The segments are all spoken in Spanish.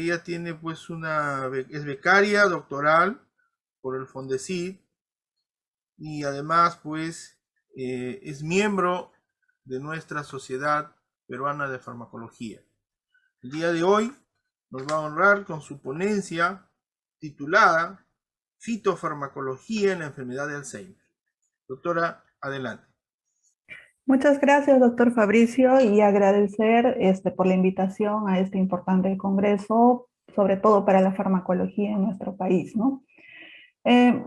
ella tiene pues es becaria doctoral por el Fondesit y además pues es miembro de nuestra Sociedad Peruana de Farmacología. El día de hoy nos va a honrar con su ponencia titulada Fitofarmacología en la enfermedad de Alzheimer. Doctora, adelante. Muchas gracias, doctor Fabricio, y agradecer por la invitación a este importante congreso, sobre todo para la farmacología en nuestro país, ¿no?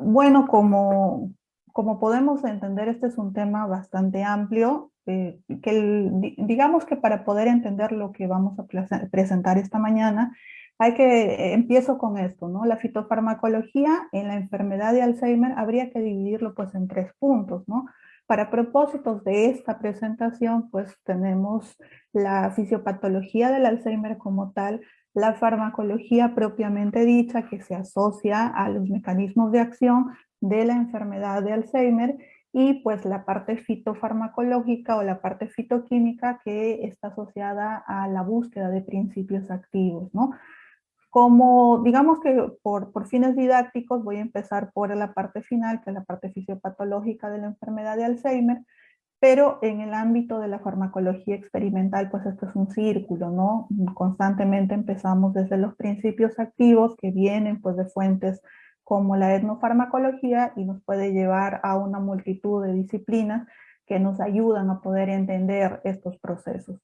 Bueno, como podemos entender, este es un tema bastante amplio, digamos que para poder entender lo que vamos a presentar esta mañana, empiezo con esto, ¿no? La fitofarmacología en la enfermedad de Alzheimer habría que dividirlo pues en 3 puntos, ¿no? Para propósitos de esta presentación, pues tenemos la fisiopatología del Alzheimer como tal, la farmacología propiamente dicha que se asocia a los mecanismos de acción de la enfermedad de Alzheimer y pues la parte fitofarmacológica o la parte fitoquímica que está asociada a la búsqueda de principios activos, ¿no? Como digamos que por fines didácticos voy a empezar por la parte final, que es la parte fisiopatológica de la enfermedad de Alzheimer, pero en el ámbito de la farmacología experimental, pues esto es un círculo, ¿no? Constantemente empezamos desde los principios activos que vienen pues de fuentes como la etnofarmacología y nos puede llevar a una multitud de disciplinas que nos ayudan a poder entender estos procesos.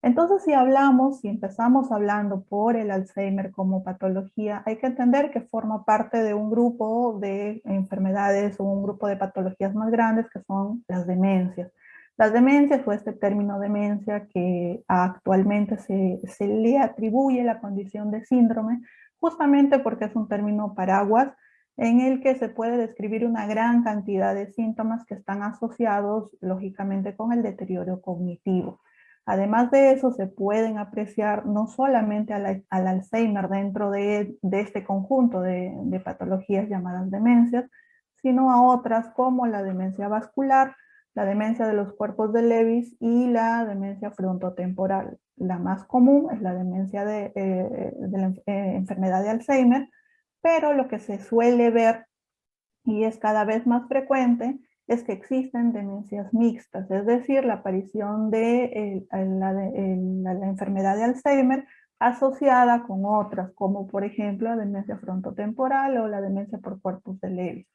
Entonces, si empezamos hablando por el Alzheimer como patología, hay que entender que forma parte de un grupo de enfermedades o un grupo de patologías más grandes que son las demencias. Las demencias o este término demencia que actualmente se le atribuye la condición de síndrome, justamente porque es un término paraguas en el que se puede describir una gran cantidad de síntomas que están asociados, lógicamente, con el deterioro cognitivo. Además de eso, se pueden apreciar no solamente al Alzheimer dentro de este conjunto de patologías llamadas demencias, sino a otras como la demencia vascular, la demencia de los cuerpos de Lewy y la demencia frontotemporal. La más común es la demencia de la enfermedad de Alzheimer, pero lo que se suele ver y es cada vez más frecuente es que existen demencias mixtas, es decir, la aparición de la enfermedad de Alzheimer asociada con otras, como por ejemplo la demencia frontotemporal o la demencia por cuerpos de Lewy.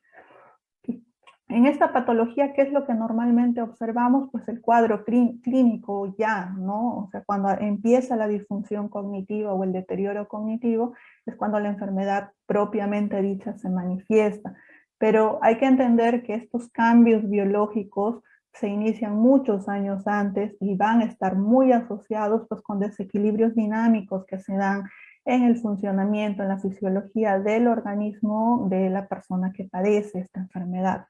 En esta patología, ¿qué es lo que normalmente observamos? Pues el cuadro clínico ya, ¿no? O sea, cuando empieza la disfunción cognitiva o el deterioro cognitivo, es cuando la enfermedad propiamente dicha se manifiesta. Pero hay que entender que estos cambios biológicos se inician muchos años antes y van a estar muy asociados pues, con desequilibrios dinámicos que se dan en el funcionamiento, en la fisiología del organismo de la persona que padece esta enfermedad.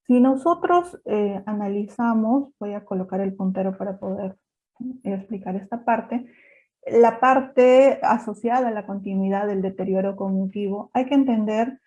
Si nosotros analizamos, voy a colocar el puntero para poder explicar esta parte, la parte asociada a la continuidad del deterioro cognitivo, hay que entender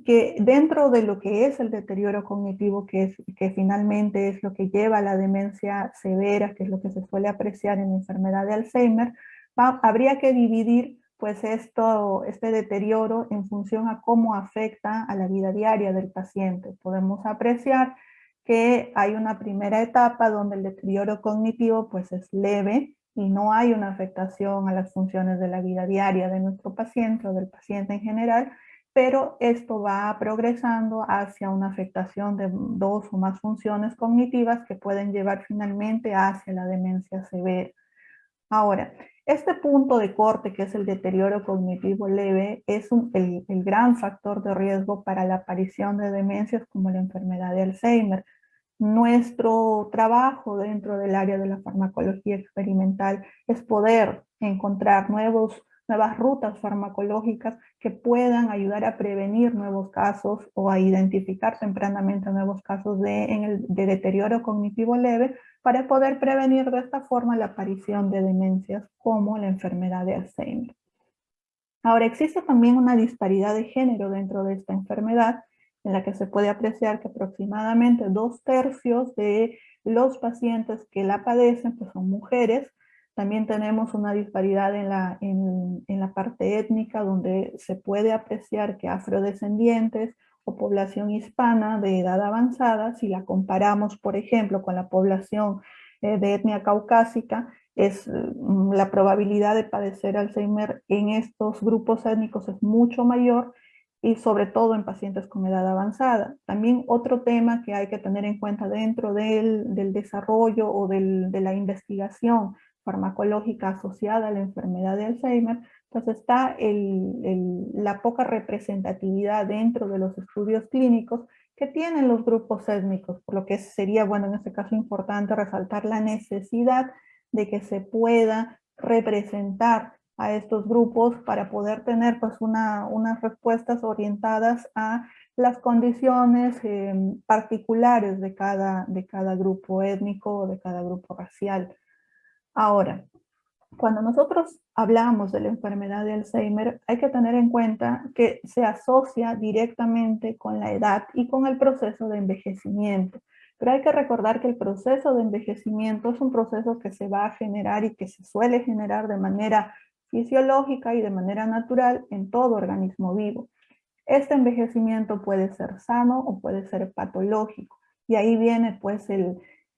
que dentro de lo que es el deterioro cognitivo, que finalmente es lo que lleva a la demencia severa, que es lo que se suele apreciar en la enfermedad de Alzheimer, habría que dividir pues este deterioro en función a cómo afecta a la vida diaria del paciente. Podemos apreciar que hay una primera etapa donde el deterioro cognitivo pues es leve y no hay una afectación a las funciones de la vida diaria de nuestro paciente o del paciente en general, pero esto va progresando hacia una afectación de 2 o más funciones cognitivas que pueden llevar finalmente hacia la demencia severa. Ahora, este punto de corte, que es el deterioro cognitivo leve, es el gran factor de riesgo para la aparición de demencias como la enfermedad de Alzheimer. Nuestro trabajo dentro del área de la farmacología experimental es poder encontrar nuevas rutas farmacológicas que puedan ayudar a prevenir nuevos casos o a identificar tempranamente nuevos casos de deterioro cognitivo leve para poder prevenir de esta forma la aparición de demencias como la enfermedad de Alzheimer. Ahora, existe también una disparidad de género dentro de esta enfermedad, en la que se puede apreciar que aproximadamente 2/3 de los pacientes que la padecen pues son mujeres, También tenemos una disparidad en la parte étnica, donde se puede apreciar que afrodescendientes o población hispana de edad avanzada, si la comparamos, por ejemplo, con la población de etnia caucásica, la probabilidad de padecer Alzheimer en estos grupos étnicos es mucho mayor, y sobre todo en pacientes con edad avanzada. También otro tema que hay que tener en cuenta dentro del desarrollo o de la investigación farmacológica asociada a la enfermedad de Alzheimer, pues está la poca representatividad dentro de los estudios clínicos que tienen los grupos étnicos, por lo que sería, bueno, en este caso importante resaltar la necesidad de que se pueda representar a estos grupos para poder tener pues unas respuestas orientadas a las condiciones particulares de cada grupo étnico o de cada grupo racial. Ahora, cuando nosotros hablamos de la enfermedad de Alzheimer, hay que tener en cuenta que se asocia directamente con la edad y con el proceso de envejecimiento. Pero hay que recordar que el proceso de envejecimiento es un proceso que se va a generar y que se suele generar de manera fisiológica y de manera natural en todo organismo vivo. Este envejecimiento puede ser sano o puede ser patológico. Y ahí viene pues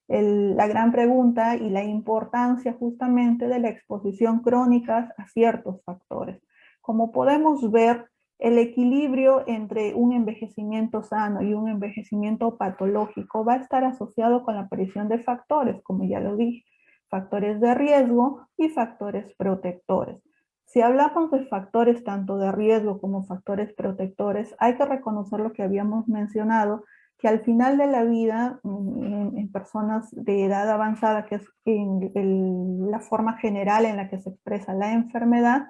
la gran pregunta y la importancia justamente de la exposición crónica a ciertos factores. Como podemos ver, el equilibrio entre un envejecimiento sano y un envejecimiento patológico va a estar asociado con la aparición de factores, como ya lo dije, factores de riesgo y factores protectores. Si hablamos de factores tanto de riesgo como factores protectores, hay que reconocer lo que habíamos mencionado, que al final de la vida, en personas de edad avanzada, que es la forma general en la que se expresa la enfermedad,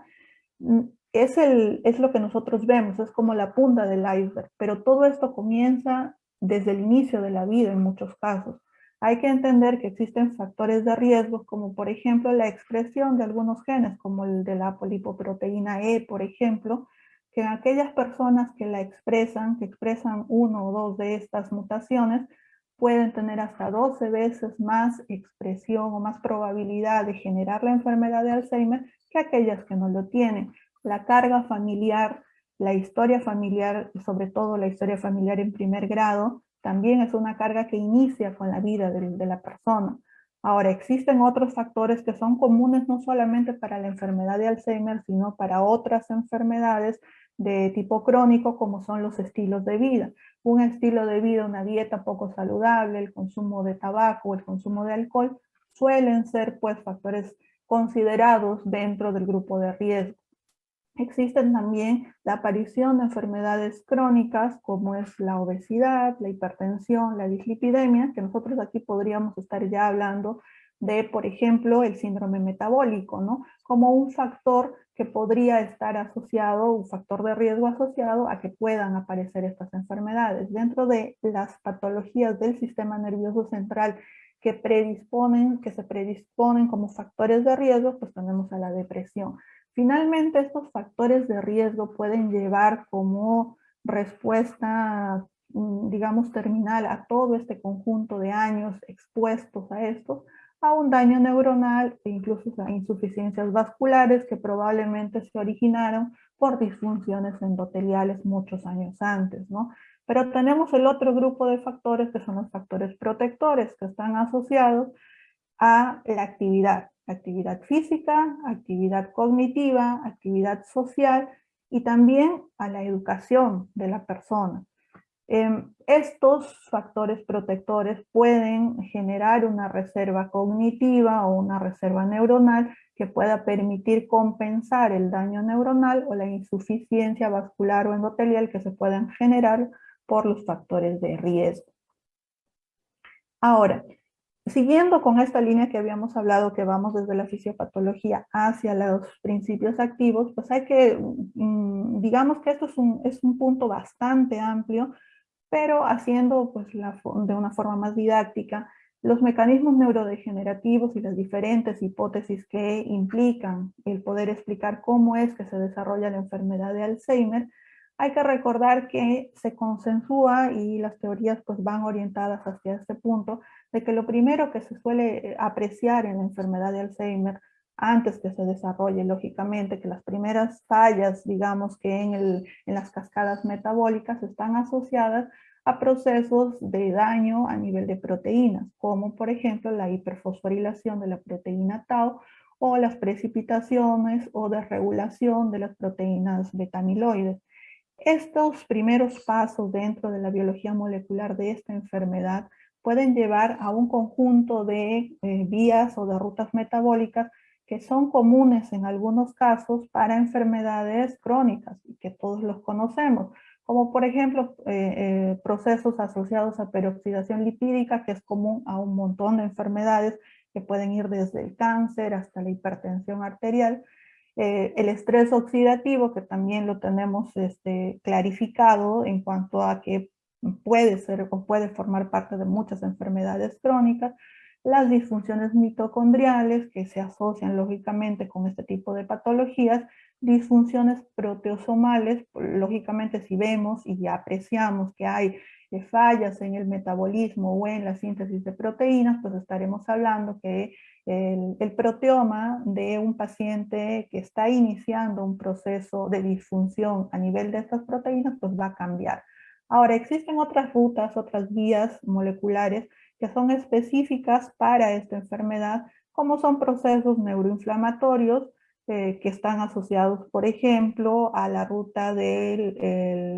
es lo que nosotros vemos, es como la punta del iceberg, pero todo esto comienza desde el inicio de la vida en muchos casos. Hay que entender que existen factores de riesgo, como por ejemplo la expresión de algunos genes, como el de la polipoproteína E, por ejemplo, que en aquellas personas que la expresan, que expresan uno o dos de estas mutaciones, pueden tener hasta 12 veces más expresión o más probabilidad de generar la enfermedad de Alzheimer que aquellas que no lo tienen. La carga familiar, la historia familiar, y sobre todo la historia familiar en primer grado, también es una carga que inicia con la vida de la persona. Ahora, existen otros factores que son comunes no solamente para la enfermedad de Alzheimer, sino para otras enfermedades de tipo crónico, como son los estilos de vida. Un estilo de vida, una dieta poco saludable, el consumo de tabaco, el consumo de alcohol, suelen ser pues factores considerados dentro del grupo de riesgo. Existen también la aparición de enfermedades crónicas como es la obesidad, la hipertensión, la dislipidemia, que nosotros aquí podríamos estar ya hablando de, por ejemplo, el síndrome metabólico, ¿no? Como un factor que podría estar asociado, un factor de riesgo asociado a que puedan aparecer estas enfermedades. Dentro de las patologías del sistema nervioso central que se predisponen como factores de riesgo, pues tenemos a la depresión. Finalmente, estos factores de riesgo pueden llevar como respuesta, digamos, terminal a todo este conjunto de años expuestos a esto, a un daño neuronal e incluso a insuficiencias vasculares que probablemente se originaron por disfunciones endoteliales muchos años antes, ¿no? Pero tenemos el otro grupo de factores que son los factores protectores, que están asociados a la actividad física, actividad cognitiva, actividad social y también a la educación de la persona. Estos factores protectores pueden generar una reserva cognitiva o una reserva neuronal que pueda permitir compensar el daño neuronal o la insuficiencia vascular o endotelial que se puedan generar por los factores de riesgo. Ahora, siguiendo con esta línea que habíamos hablado, que vamos desde la fisiopatología hacia los principios activos, pues hay que, digamos que esto es un punto bastante amplio, pero haciendo pues de una forma más didáctica, los mecanismos neurodegenerativos y las diferentes hipótesis que implican el poder explicar cómo es que se desarrolla la enfermedad de Alzheimer, hay que recordar que se consensúa y las teorías pues van orientadas hacia este punto, de que lo primero que se suele apreciar en la enfermedad de Alzheimer antes que se desarrolle, lógicamente, que las primeras fallas, digamos que en las cascadas metabólicas están asociadas a procesos de daño a nivel de proteínas, como por ejemplo la hiperfosforilación de la proteína tau o las precipitaciones o desregulación de las proteínas beta-amiloides. Estos primeros pasos dentro de la biología molecular de esta enfermedad pueden llevar a un conjunto de vías o de rutas metabólicas que son comunes en algunos casos para enfermedades crónicas y que todos los conocemos, como por ejemplo procesos asociados a peroxidación lipídica, que es común a un montón de enfermedades que pueden ir desde el cáncer hasta la hipertensión arterial. El estrés oxidativo, que también lo tenemos clarificado en cuanto a que puede ser o puede formar parte de muchas enfermedades crónicas, las disfunciones mitocondriales que se asocian lógicamente con este tipo de patologías, disfunciones proteosomales, lógicamente si vemos y ya apreciamos que hay fallas en el metabolismo o en la síntesis de proteínas, pues estaremos hablando que el proteoma de un paciente que está iniciando un proceso de disfunción a nivel de estas proteínas, pues va a cambiar. Ahora, existen otras rutas, otras vías moleculares que son específicas para esta enfermedad, como son procesos neuroinflamatorios que están asociados, por ejemplo, a la ruta del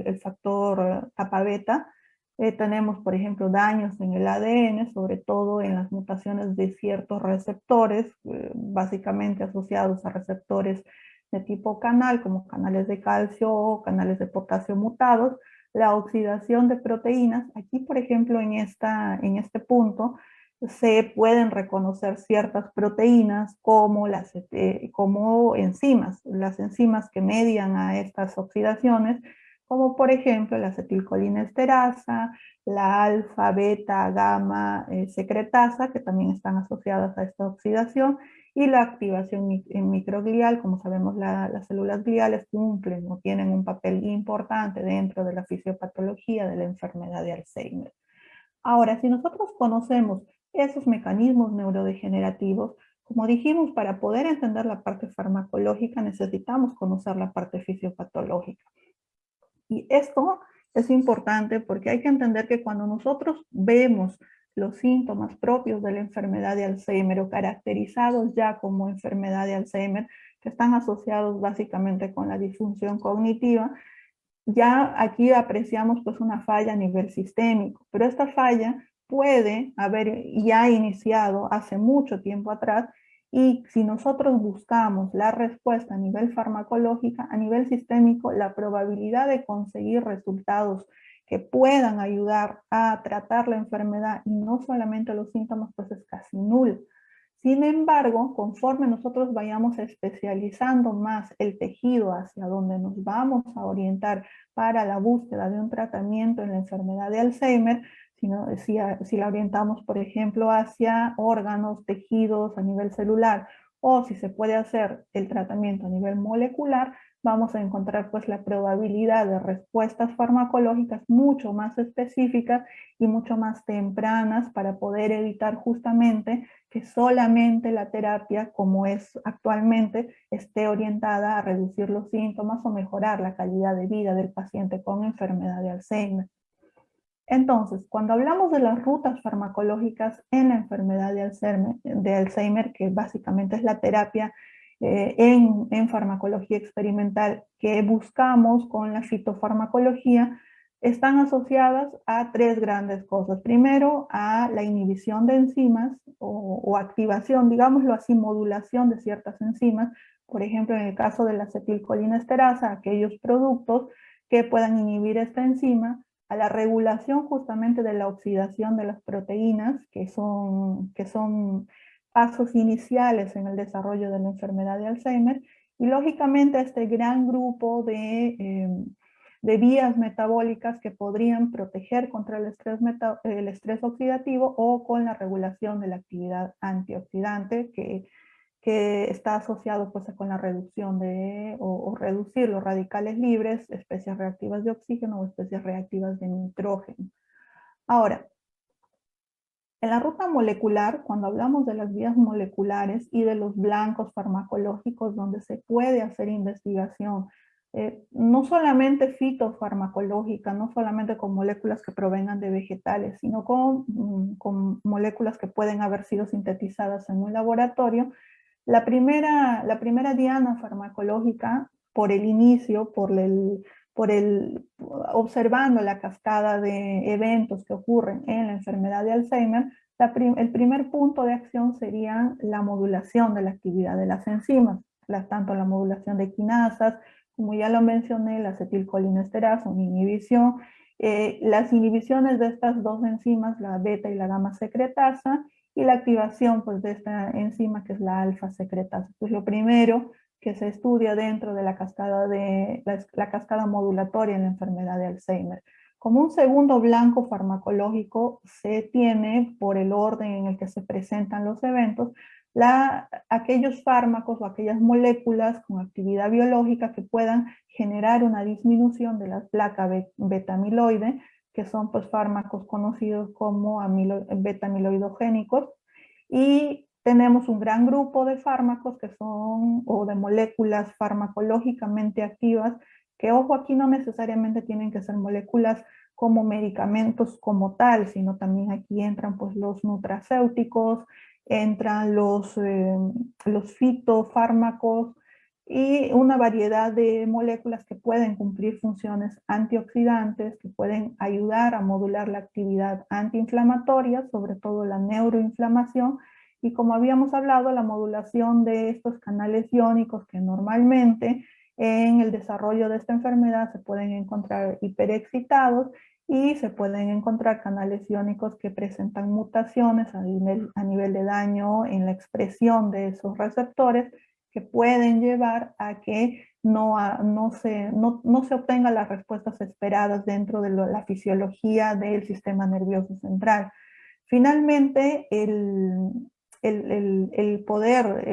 el factor kappa beta. Tenemos, por ejemplo, daños en el ADN, sobre todo en las mutaciones de ciertos receptores, básicamente asociados a receptores de tipo canal, como canales de calcio o canales de potasio mutados. La oxidación de proteínas, aquí, por ejemplo, en este punto, se pueden reconocer ciertas proteínas como enzimas, las enzimas que median a estas oxidaciones, como por ejemplo la acetilcolinesterasa, la alfa, beta, gamma secretasa, que también están asociadas a esta oxidación, y la activación microglial. Como sabemos, las células gliales cumplen o tienen un papel importante dentro de la fisiopatología de la enfermedad de Alzheimer. Ahora, si nosotros conocemos esos mecanismos neurodegenerativos, como dijimos, para poder entender la parte farmacológica necesitamos conocer la parte fisiopatológica. Y esto es importante porque hay que entender que cuando nosotros vemos los síntomas propios de la enfermedad de Alzheimer o caracterizados ya como enfermedad de Alzheimer, que están asociados básicamente con la disfunción cognitiva, ya aquí apreciamos pues una falla a nivel sistémico, pero esta falla puede haber ya iniciado hace mucho tiempo atrás y si nosotros buscamos la respuesta a nivel farmacológica, a nivel sistémico, la probabilidad de conseguir resultados que puedan ayudar a tratar la enfermedad y no solamente los síntomas, pues es casi nula. Sin embargo, conforme nosotros vayamos especializando más el tejido hacia donde nos vamos a orientar para la búsqueda de un tratamiento en la enfermedad de Alzheimer, si la orientamos, por ejemplo, hacia órganos, tejidos a nivel celular, o si se puede hacer el tratamiento a nivel molecular, vamos a encontrar pues la probabilidad de respuestas farmacológicas mucho más específicas y mucho más tempranas para poder evitar justamente que solamente la terapia, como es actualmente, esté orientada a reducir los síntomas o mejorar la calidad de vida del paciente con enfermedad de Alzheimer. Entonces, cuando hablamos de las rutas farmacológicas en la enfermedad de Alzheimer, que básicamente es la terapia en farmacología experimental que buscamos con la fitofarmacología, están asociadas a tres grandes cosas. Primero, a la inhibición de enzimas o activación, digámoslo así, modulación de ciertas enzimas. Por ejemplo, en el caso de la acetilcolinesterasa, aquellos productos que puedan inhibir esta enzima, a la regulación justamente de la oxidación de las proteínas, que son pasos iniciales en el desarrollo de la enfermedad de Alzheimer, y lógicamente este gran grupo de vías metabólicas que podrían proteger contra el estrés oxidativo o con la regulación de la actividad antioxidante que está asociado pues con la reducción o reducir los radicales libres, especies reactivas de oxígeno o especies reactivas de nitrógeno. Ahora, En la ruta molecular, cuando hablamos de las vías moleculares y de los blancos farmacológicos donde se puede hacer investigación, no solamente fitofarmacológica, no solamente con moléculas que provengan de vegetales, sino con moléculas que pueden haber sido sintetizadas en un laboratorio, la primera diana farmacológica, por el inicio, observando la cascada de eventos que ocurren en la enfermedad de Alzheimer, el primer punto de acción sería la modulación de la actividad de las enzimas, tanto la modulación de quinasas, como ya lo mencioné, la acetilcolinesterasa, una inhibición, las inhibiciones de estas dos enzimas, la beta y la gamma secretasa, y la activación pues, de esta enzima que es la alfa secretasa. Pues lo primero que se estudia dentro de la cascada modulatoria en la enfermedad de Alzheimer. Como un segundo blanco farmacológico se tiene, por el orden en el que se presentan los eventos, aquellos fármacos o aquellas moléculas con actividad biológica que puedan generar una disminución de la placa beta-amiloide, que son pues, fármacos conocidos como beta-amiloidogénicos, y tenemos un gran grupo de fármacos que son, o de moléculas farmacológicamente activas, que ojo, aquí no necesariamente tienen que ser moléculas como medicamentos como tal, sino también aquí entran pues los nutracéuticos, entran los fitofármacos y una variedad de moléculas que pueden cumplir funciones antioxidantes, que pueden ayudar a modular la actividad antiinflamatoria, sobre todo la neuroinflamación, y como habíamos hablado, la modulación de estos canales iónicos que normalmente en el desarrollo de esta enfermedad se pueden encontrar hiperexcitados y se pueden encontrar canales iónicos que presentan mutaciones a nivel de daño en la expresión de esos receptores que pueden llevar a que no se obtengan las respuestas esperadas dentro de la fisiología del sistema nervioso central. Finalmente, el poder,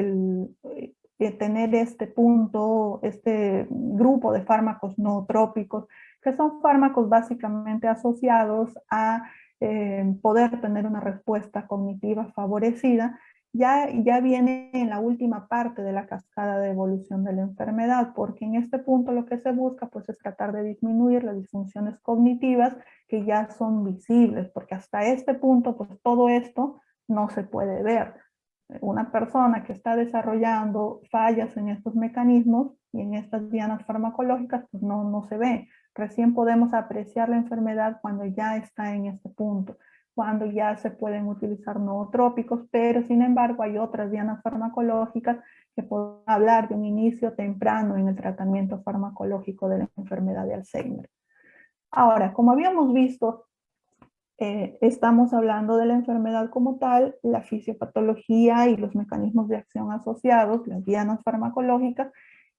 tener este punto, este grupo de fármacos nootrópicos, que son fármacos básicamente asociados a poder tener una respuesta cognitiva favorecida, ya viene en la última parte de la cascada de evolución de la enfermedad, porque en este punto lo que se busca pues, es tratar de disminuir las disfunciones cognitivas que ya son visibles, porque hasta este punto pues todo esto no se puede ver. Una persona que está desarrollando fallas en estos mecanismos y en estas dianas farmacológicas, pues no se ve. Recién podemos apreciar la enfermedad cuando ya está en este punto, cuando ya se pueden utilizar nootrópicos, pero sin embargo hay otras dianas farmacológicas que pueden hablar de un inicio temprano en el tratamiento farmacológico de la enfermedad de Alzheimer. Ahora, como habíamos visto, estamos hablando de la enfermedad como tal, la fisiopatología y los mecanismos de acción asociados, las dianas farmacológicas,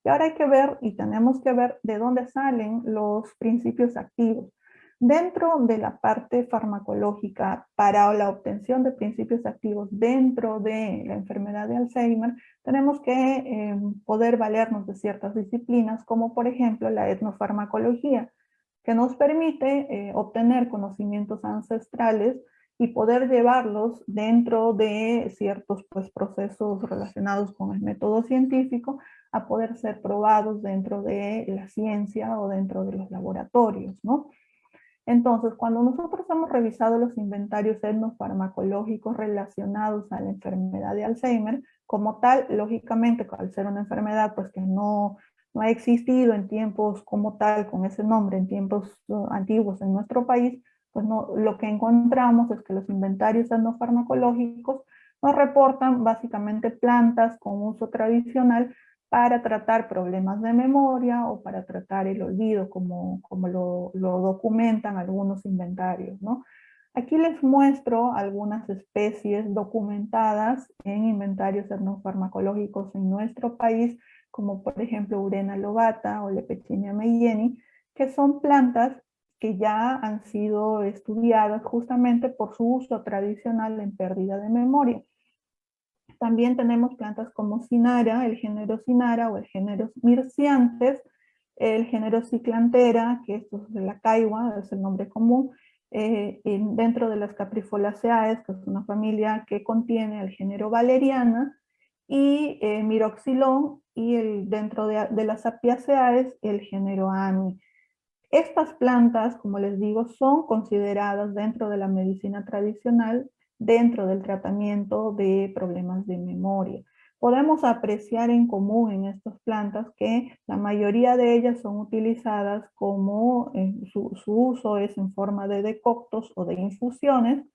y ahora hay que ver y tenemos que ver de dónde salen los principios activos. Dentro de la parte farmacológica, para la obtención de principios activos dentro de la enfermedad de Alzheimer, tenemos que poder valernos de ciertas disciplinas, como por ejemplo la etnofarmacología, que nos permite obtener conocimientos ancestrales y poder llevarlos dentro de ciertos pues, procesos relacionados con el método científico a poder ser probados dentro de la ciencia o dentro de los laboratorios, ¿no? Entonces, cuando nosotros hemos revisado los inventarios etnofarmacológicos relacionados a la enfermedad de Alzheimer, como tal, lógicamente, al ser una enfermedad pues, que no ha existido en tiempos como tal, con ese nombre, en tiempos antiguos en nuestro país, pues lo que encontramos es que los inventarios etnofarmacológicos nos reportan básicamente plantas con uso tradicional para tratar problemas de memoria o para tratar el olvido, como lo documentan algunos inventarios, ¿no? Aquí les muestro algunas especies documentadas en inventarios etnofarmacológicos en nuestro país, como por ejemplo Urena lobata o Lepechina meyeni, que son plantas que ya han sido estudiadas justamente por su uso tradicional en pérdida de memoria. También tenemos plantas como Cinara, el género Cinara o el género Mirciantes, el género Ciclantera, que esto es de la caigua, es el nombre común, dentro de las Caprifolaceae, que es una familia que contiene el género Valeriana, y Miroxilon, y dentro de las Apiaceae, el género Ami. Estas plantas, como les digo, son consideradas dentro de la medicina tradicional, dentro del tratamiento de problemas de memoria. Podemos apreciar en común en estas plantas que la mayoría de ellas son utilizadas como su uso es en forma de decoctos o de infusiones,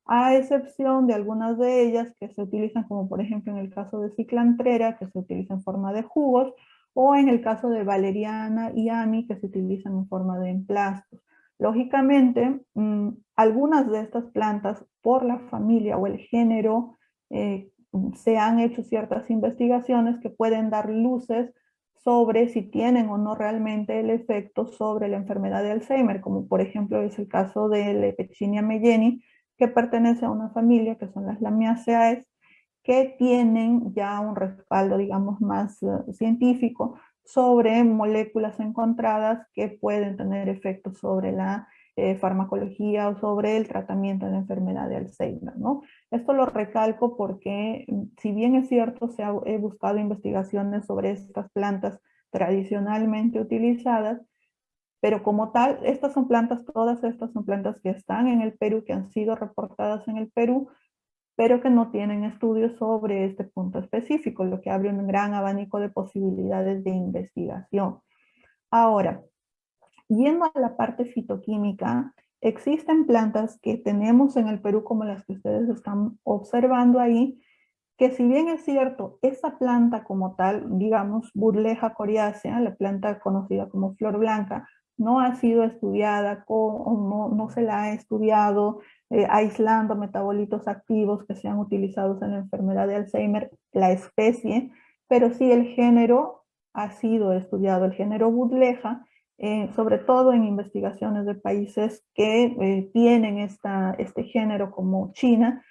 a excepción de algunas de ellas que se utilizan, como por ejemplo en el caso de ciclantrera, que se utiliza en forma de jugos, o en el caso de valeriana y ami, que se utilizan en forma de emplastos. Lógicamente, algunas de estas plantas, por la familia o el género, se han hecho ciertas investigaciones que pueden dar luces sobre si tienen o no realmente el efecto sobre la enfermedad de Alzheimer, como por ejemplo es el caso de Lepechia melleni, que pertenece a una familia que son las Lamiaceae, que tienen ya un respaldo, digamos, más científico sobre moléculas encontradas que pueden tener efectos sobre la farmacología o sobre el tratamiento de la enfermedad de Alzheimer, ¿no? Esto lo recalco porque, si bien es cierto, he buscado investigaciones sobre estas plantas tradicionalmente utilizadas, pero como tal, estas son plantas, todas estas son plantas que están en el Perú, que han sido reportadas en el Perú, pero que no tienen estudios sobre este punto específico, lo que abre un gran abanico de posibilidades de investigación. Ahora, yendo a la parte fitoquímica, existen plantas que tenemos en el Perú, como las que ustedes están observando ahí, que si bien es cierto, esa planta como tal, digamos, Burleja coriacea, la planta conocida como flor blanca, no ha sido estudiada, no se la ha estudiado aislando metabolitos activos que sean utilizados en la enfermedad de Alzheimer, la especie, pero sí el género ha sido estudiado, el género Burleja, sobre todo en investigaciones de países que tienen este género como China,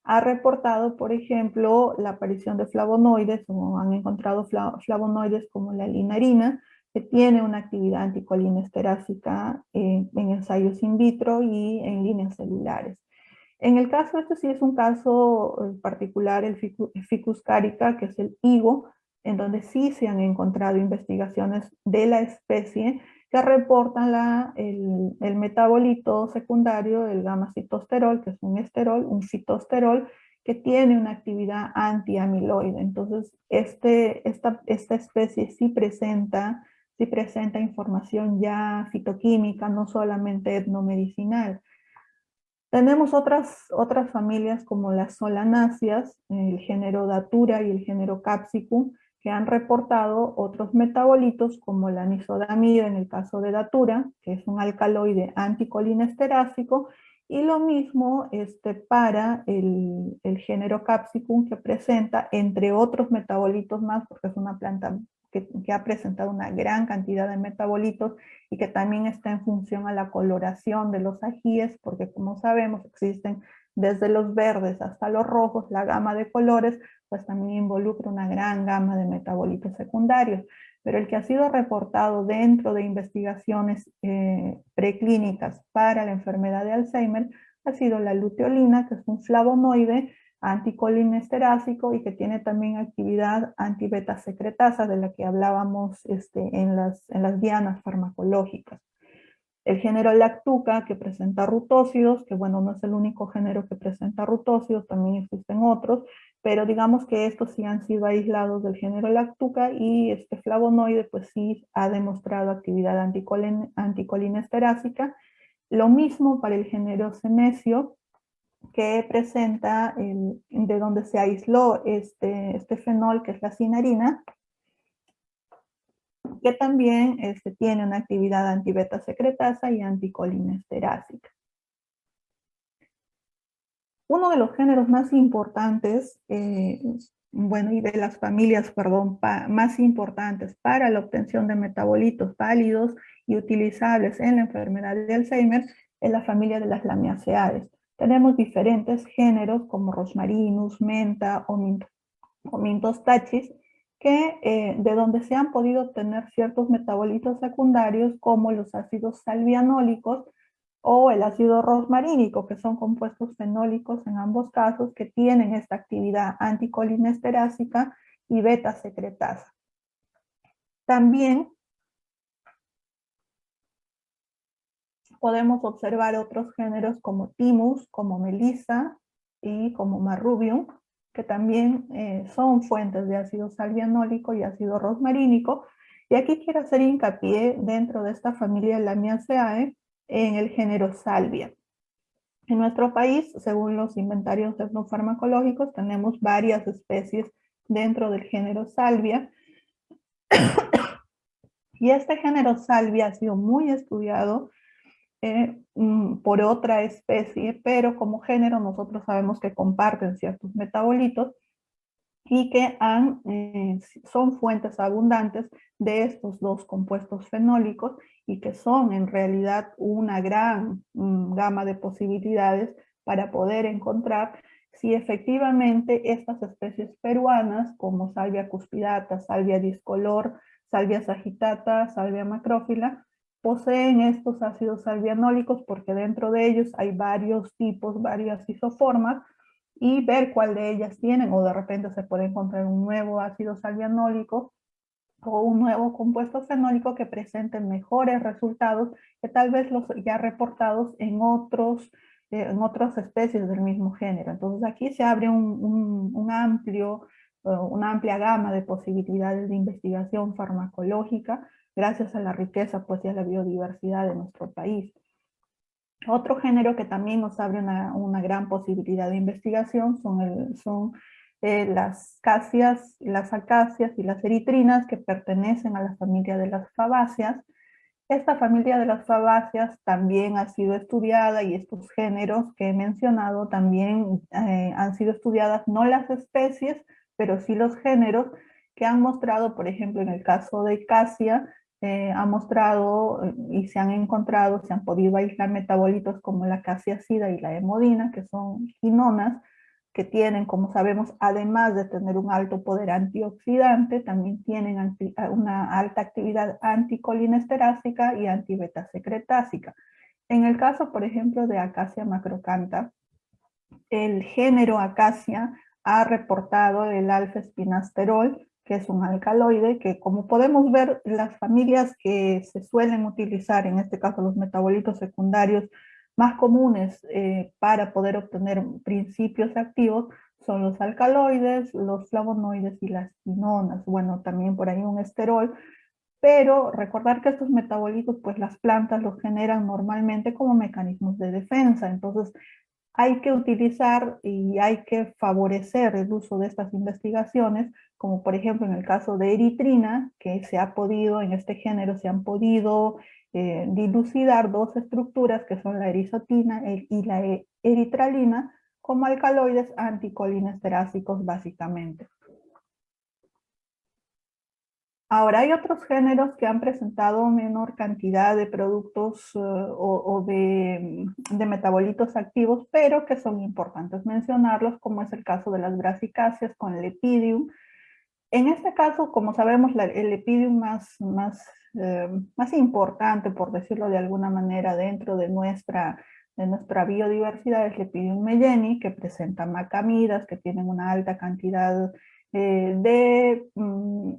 ha reportado, por ejemplo, la aparición de flavonoides, o han encontrado flavonoides como la linarina, que tiene una actividad anticolinesterásica en ensayos in vitro y en líneas celulares. En el caso, este sí es un caso particular, el Ficus carica, que es el higo, en donde sí se han encontrado investigaciones de la especie que reportan el metabolito secundario del gamma-citosterol, que es un esterol, un fitosterol, que tiene una actividad antiamiloide. Entonces, esta especie sí presenta información ya fitoquímica, no solamente etnomedicinal. Tenemos otras familias como las solanáceas, el género Datura y el género Capsicum, que han reportado otros metabolitos como la nisodamida en el caso de Datura, que es un alcaloide anticolinesterásico, y lo mismo para el género Capsicum, que presenta, entre otros metabolitos más, porque es una planta que ha presentado una gran cantidad de metabolitos y que también está en función a la coloración de los ajíes, porque como sabemos existen desde los verdes hasta los rojos, la gama de colores, pues también involucra una gran gama de metabolitos secundarios. Pero el que ha sido reportado dentro de investigaciones preclínicas para la enfermedad de Alzheimer ha sido la luteolina, que es un flavonoide anticolinesterásico y que tiene también actividad anti-beta secretasa, de la que hablábamos en las dianas farmacológicas. El género Lactuca, que presenta rutósidos, que bueno, no es el único género que presenta rutósidos, también existen otros, pero digamos que estos sí han sido aislados del género Lactuca, y este flavonoide pues sí ha demostrado actividad anticolinesterásica. Lo mismo para el género Senecio, que presenta de donde se aisló este fenol, que es la cinarina, que también tiene una actividad anti-beta secretasa y anticolinesterásica. Uno de los géneros más importantes, bueno, y de las familias, perdón, más importantes para la obtención de metabolitos válidos y utilizables en la enfermedad de Alzheimer es la familia de las Lamiaceae. Tenemos diferentes géneros como Rosmarinus, Menta o Mintos tachis, que de donde se han podido obtener ciertos metabolitos secundarios como los ácidos salvianólicos o el ácido rosmarínico, que son compuestos fenólicos en ambos casos que tienen esta actividad anticolinesterásica y beta secretasa. También podemos observar otros géneros como Thymus, como Melissa y como Marrubium, que también son fuentes de ácido salvianólico y ácido rosmarínico. Y aquí quiero hacer hincapié dentro de esta familia Lamiaceae en el género Salvia. En nuestro país, según los inventarios etnofarmacológicos, tenemos varias especies dentro del género Salvia. Y este género Salvia ha sido muy estudiado por otra especie, pero como género nosotros sabemos que comparten ciertos metabolitos y que son fuentes abundantes de estos dos compuestos fenólicos y que son en realidad una gran gama de posibilidades para poder encontrar si efectivamente estas especies peruanas como Salvia cuspidata, Salvia discolor, Salvia sagittata, Salvia macrófila, poseen estos ácidos salvianólicos porque dentro de ellos hay varios tipos, varias isoformas, y ver cuál de ellas tienen, o de repente se puede encontrar un nuevo ácido salvianólico o un nuevo compuesto fenólico que presenten mejores resultados que tal vez los ya reportados en otras especies del mismo género. Entonces aquí se abre una amplia gama de posibilidades de investigación farmacológica gracias a la riqueza pues, y a la biodiversidad de nuestro país. Otro género que también nos abre una gran posibilidad de investigación son las acacias y las eritrinas que pertenecen a la familia de las fabáceas. Esta familia de las fabáceas también ha sido estudiada y estos géneros que he mencionado también han sido estudiadas, no las especies, pero sí los géneros que han mostrado, por ejemplo, en el caso de Casia, ha mostrado y se han encontrado, se han podido aislar metabolitos como la casiacida y la hemodina, que son quinonas, que tienen, como sabemos, además de tener un alto poder antioxidante, también tienen una alta actividad anticolinesterásica y antibeta-secretásica. En el caso, por ejemplo, de Acacia macrocantha, el género Acacia ha reportado el alfa-espinasterol, que es un alcaloide, que como podemos ver, las familias que se suelen utilizar, en este caso los metabolitos secundarios más comunes para poder obtener principios activos, son los alcaloides, los flavonoides y las quinonas. Bueno, también por ahí un esterol, pero recordar que estos metabolitos, pues las plantas los generan normalmente como mecanismos de defensa. Entonces, hay que utilizar y hay que favorecer el uso de estas investigaciones, como por ejemplo en el caso de eritrina, que se ha podido, en este género se han podido dilucidar dos estructuras que son la erizotina y la eritralina como alcaloides anticolinesterásicos básicamente. Ahora, hay otros géneros que han presentado menor cantidad de productos o de metabolitos activos, pero que son importantes mencionarlos, como es el caso de las brasicáceas con Lepidium. En este caso, como sabemos, el Lepidium más importante, por decirlo de alguna manera, dentro de nuestra biodiversidad es Lepidium melleni, que presenta macamidas, que tienen una alta cantidad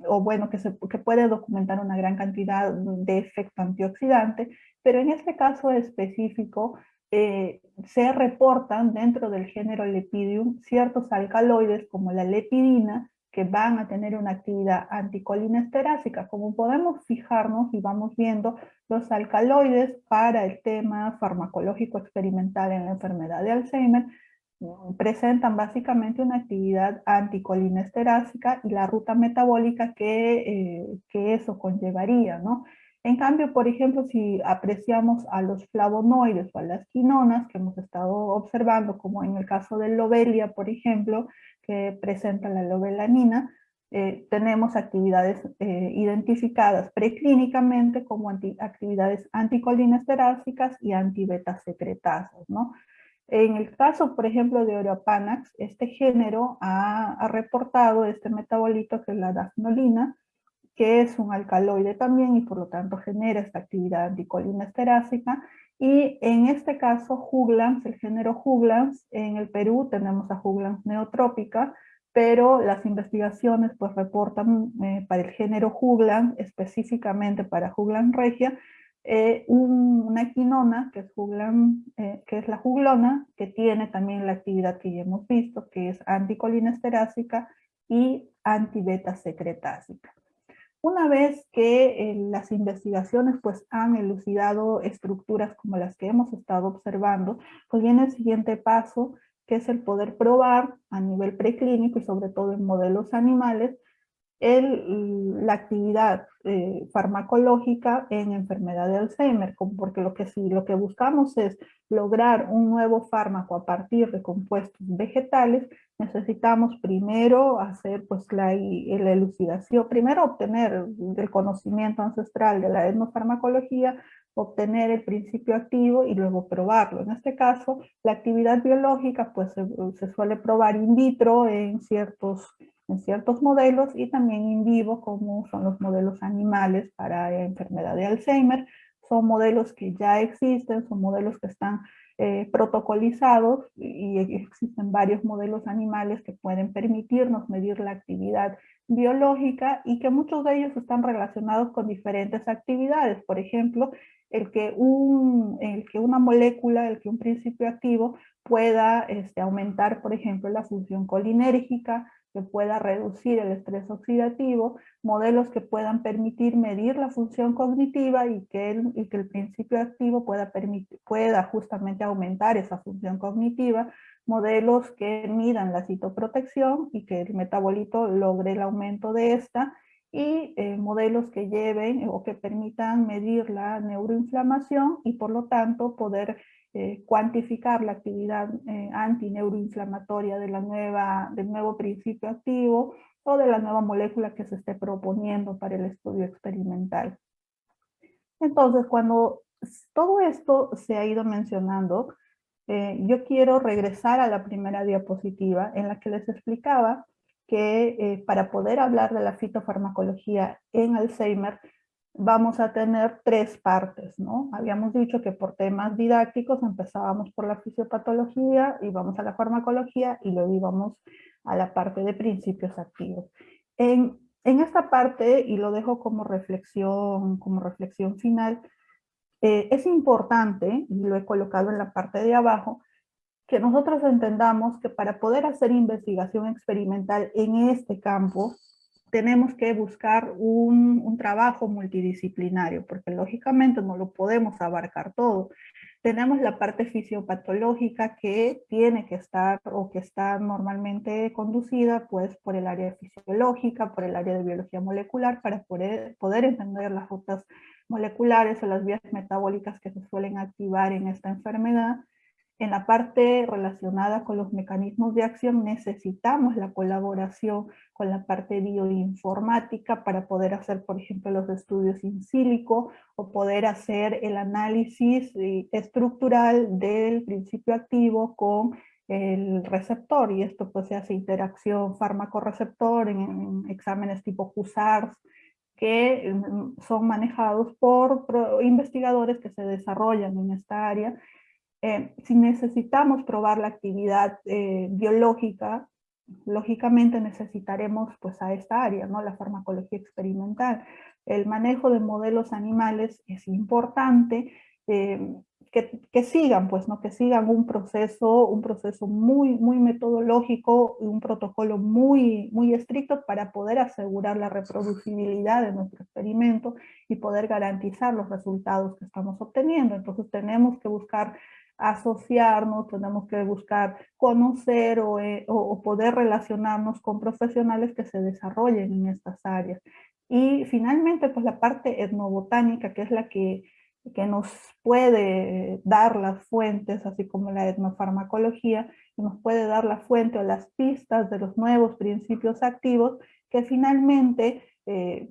o bueno, que puede documentar una gran cantidad de efecto antioxidante, pero en este caso específico se reportan dentro del género Lepidium ciertos alcaloides como la lepidina, que van a tener una actividad anticolinesterásica. Como podemos fijarnos y vamos viendo, los alcaloides para el tema farmacológico experimental en la enfermedad de Alzheimer presentan básicamente una actividad anticolinesterásica y la ruta metabólica que eso conllevaría, ¿no? En cambio, por ejemplo, si apreciamos a los flavonoides o a las quinonas que hemos estado observando, como en el caso del lobelia, por ejemplo, que presenta la lobelanina, tenemos actividades identificadas preclínicamente como actividades anticolinesterásicas y antibeta-secretasas, ¿no? En el caso, por ejemplo, de Oreopanax, este género ha reportado este metabolito que es la dafnolina, que es un alcaloide también y por lo tanto genera esta actividad anticolinesterásica Y en este caso, Juglans, el género Juglans, en el Perú tenemos a Juglans neotrópica, pero las investigaciones pues reportan para el género Juglans, específicamente para Juglans regia, una quinona que es, que es la juglona, que tiene también la actividad que ya hemos visto, que es anticolinesterásica y antibeta secretásica. Una vez que las investigaciones pues han elucidado estructuras como las que hemos estado observando, pues viene el siguiente paso, que es el poder probar a nivel preclínico y sobre todo en modelos animales la actividad farmacológica en enfermedad de Alzheimer, porque lo que buscamos es lograr un nuevo fármaco a partir de compuestos vegetales. Necesitamos primero hacer pues la elucidación, primero obtener el conocimiento ancestral de la etnofarmacología, obtener el principio activo y luego probarlo. En este caso, la actividad biológica pues se suele probar in vitro en ciertos modelos y también in vivo, como son los modelos animales para enfermedad de Alzheimer. Son modelos que ya existen, son modelos que están protocolizados y existen varios modelos animales que pueden permitirnos medir la actividad biológica y que muchos de ellos están relacionados con diferentes actividades. Por ejemplo, el que una molécula, el que un principio activo pueda aumentar, por ejemplo, la función colinérgica, que pueda reducir el estrés oxidativo, modelos que puedan permitir medir la función cognitiva y que el principio activo pueda justamente aumentar esa función cognitiva, modelos que midan la citoprotección y que el metabolito logre el aumento de esta, y modelos que lleven o que permitan medir la neuroinflamación y por lo tanto poder cuantificar la actividad antineuroinflamatoria del nuevo principio activo o de la nueva molécula que se esté proponiendo para el estudio experimental. Entonces, cuando todo esto se ha ido mencionando, yo quiero regresar a la primera diapositiva en la que les explicaba que para poder hablar de la fitofarmacología en Alzheimer, vamos a tener tres partes, ¿no? Habíamos dicho que por temas didácticos empezábamos por la fisiopatología, íbamos a la farmacología y luego íbamos a la parte de principios activos. En esta parte, y lo dejo como reflexión final, es importante, y lo he colocado en la parte de abajo, que nosotros entendamos que para poder hacer investigación experimental en este campo, tenemos que buscar un trabajo multidisciplinario, porque lógicamente no lo podemos abarcar todo. Tenemos la parte fisiopatológica que tiene que estar o que está normalmente conducida pues por el área fisiológica, por el área de biología molecular, para poder entender las rutas moleculares o las vías metabólicas que se suelen activar en esta enfermedad. En la parte relacionada con los mecanismos de acción necesitamos la colaboración con la parte bioinformática para poder hacer, por ejemplo, los estudios in silico o poder hacer el análisis estructural del principio activo con el receptor, y esto pues se hace interacción fármaco-receptor en exámenes tipo QSARS que son manejados por investigadores que se desarrollan en esta área. Si necesitamos probar la actividad biológica, lógicamente necesitaremos pues a esta área, ¿no? La farmacología experimental. El manejo de modelos animales es importante, que sigan, pues, ¿no? Que sigan un proceso muy metodológico y un protocolo muy estricto para poder asegurar la reproducibilidad de nuestro experimento y poder garantizar los resultados que estamos obteniendo. Entonces tenemos que buscar asociarnos, tenemos que buscar conocer o poder relacionarnos con profesionales que se desarrollen en estas áreas. Y finalmente, pues la parte etnobotánica, que es la que nos puede dar las fuentes, así como la etnofarmacología, que nos puede dar la fuente o las pistas de los nuevos principios activos, que finalmente,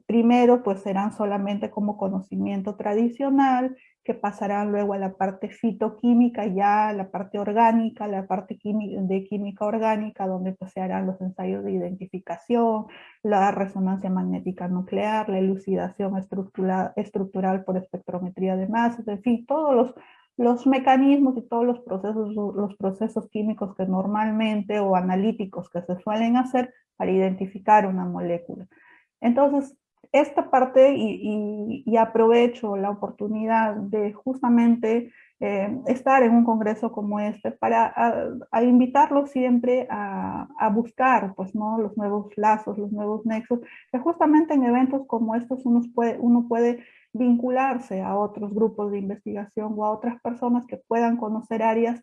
primero, pues serán solamente como conocimiento tradicional, que pasarán luego a la parte fitoquímica, ya la parte orgánica, la parte de química orgánica, donde pues, se harán los ensayos de identificación, la resonancia magnética nuclear, la elucidación estructural por espectrometría de masas, en fin, todos los mecanismos y todos los procesos químicos que normalmente o analíticos que se suelen hacer para identificar una molécula. Entonces, esta parte, y aprovecho la oportunidad de justamente estar en un congreso como este para a invitarlos siempre a buscar pues, ¿no? los nuevos lazos, los nuevos nexos, que justamente en eventos como estos uno puede vincularse a otros grupos de investigación o a otras personas que puedan conocer áreas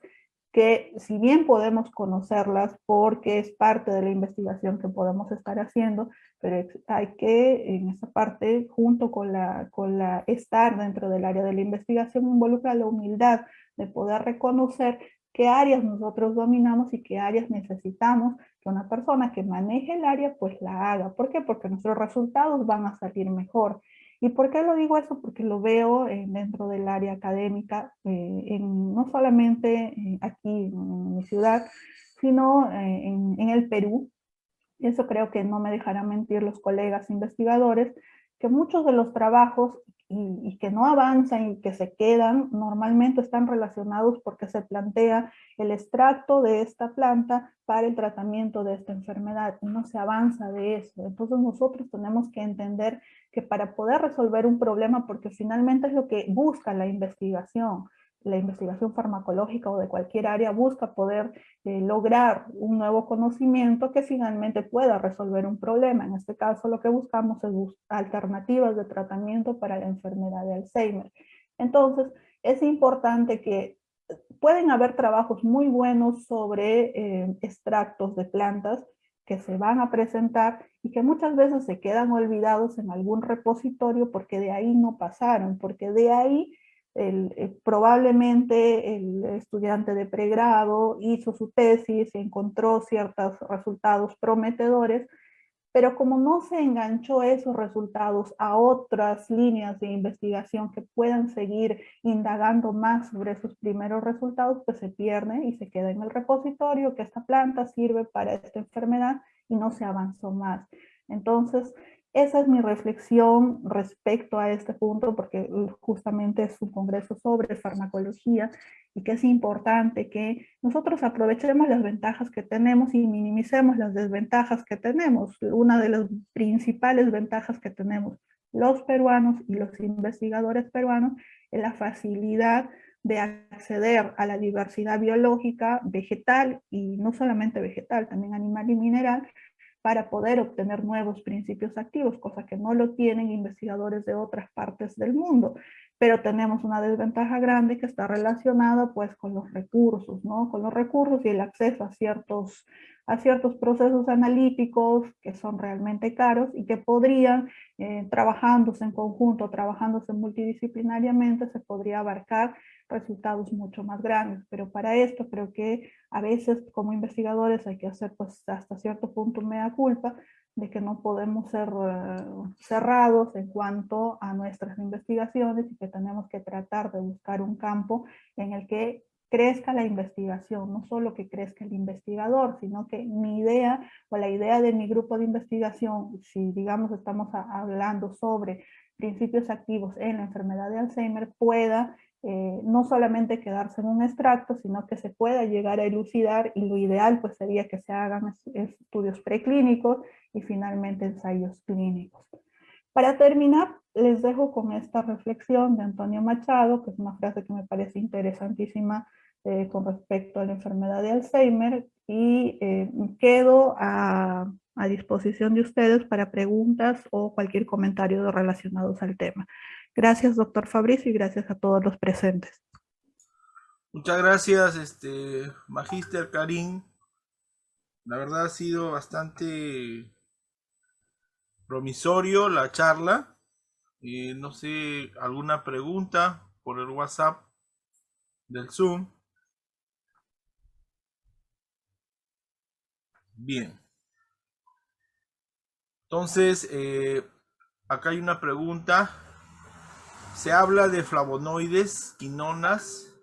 que si bien podemos conocerlas porque es parte de la investigación que podemos estar haciendo, pero hay que en esa parte, junto con la estar dentro del área de la investigación, involucra la humildad de poder reconocer qué áreas nosotros dominamos y qué áreas necesitamos que una persona que maneje el área pues la haga. ¿Por qué? Porque nuestros resultados van a salir mejor. ¿Y por qué lo digo eso? Porque lo veo dentro del área académica, no solamente aquí en mi ciudad, sino en el Perú. Eso creo que no me dejarán mentir los colegas investigadores, que muchos de los trabajos y que no avanzan y que se quedan normalmente están relacionados porque se plantea el extracto de esta planta para el tratamiento de esta enfermedad y no se avanza de eso. Entonces nosotros tenemos que entender que para poder resolver un problema, porque finalmente es lo que busca la investigación farmacológica o de cualquier área busca poder lograr un nuevo conocimiento que finalmente pueda resolver un problema. En este caso lo que buscamos es alternativas de tratamiento para la enfermedad de Alzheimer. Entonces es importante que pueden haber trabajos muy buenos sobre extractos de plantas que se van a presentar y que muchas veces se quedan olvidados en algún repositorio porque de ahí no pasaron, porque de ahí probablemente el estudiante de pregrado hizo su tesis, encontró ciertos resultados prometedores, pero como no se enganchó esos resultados a otras líneas de investigación que puedan seguir indagando más sobre esos primeros resultados, pues se pierde y se queda en el repositorio que esta planta sirve para esta enfermedad y no se avanzó más. Entonces, esa es mi reflexión respecto a este punto, porque justamente es un congreso sobre farmacología y que es importante que nosotros aprovechemos las ventajas que tenemos y minimicemos las desventajas que tenemos. Una de las principales ventajas que tenemos los peruanos y los investigadores peruanos es la facilidad de acceder a la diversidad biológica vegetal y no solamente vegetal, también animal y mineral, para poder obtener nuevos principios activos, cosa que no lo tienen investigadores de otras partes del mundo. Pero tenemos una desventaja grande que está relacionada pues con los recursos, ¿no? Con los recursos y el acceso a ciertos procesos analíticos que son realmente caros y que podrían, trabajándose en conjunto, trabajándose multidisciplinariamente, se podría abarcar resultados mucho más grandes. Pero para esto creo que a veces como investigadores hay que hacer pues hasta cierto punto mea culpa de que no podemos ser cerrados en cuanto a nuestras investigaciones y que tenemos que tratar de buscar un campo en el que crezca la investigación, no solo que crezca el investigador, sino que mi idea o la idea de mi grupo de investigación, si digamos estamos hablando sobre principios activos en la enfermedad de Alzheimer, pueda no solamente quedarse en un extracto, sino que se pueda llegar a elucidar y lo ideal pues sería que se hagan estudios preclínicos y finalmente ensayos clínicos. Para terminar, les dejo con esta reflexión de Antonio Machado, que es una frase que me parece interesantísima con respecto a la enfermedad de Alzheimer y quedo a disposición de ustedes para preguntas o cualquier comentario relacionados al tema. Gracias, doctor Fabricio, y gracias a todos los presentes. Muchas gracias, Magíster Karim. La verdad ha sido bastante promisorio la charla. No sé, alguna pregunta por el WhatsApp del Zoom. Bien. Entonces, acá hay una pregunta. Se habla de flavonoides, quinonas.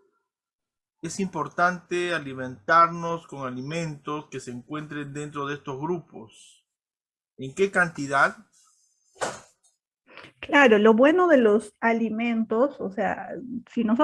Es importante alimentarnos con alimentos que se encuentren dentro de estos grupos. ¿En qué cantidad? Claro, lo bueno de los alimentos, o sea, si nosotros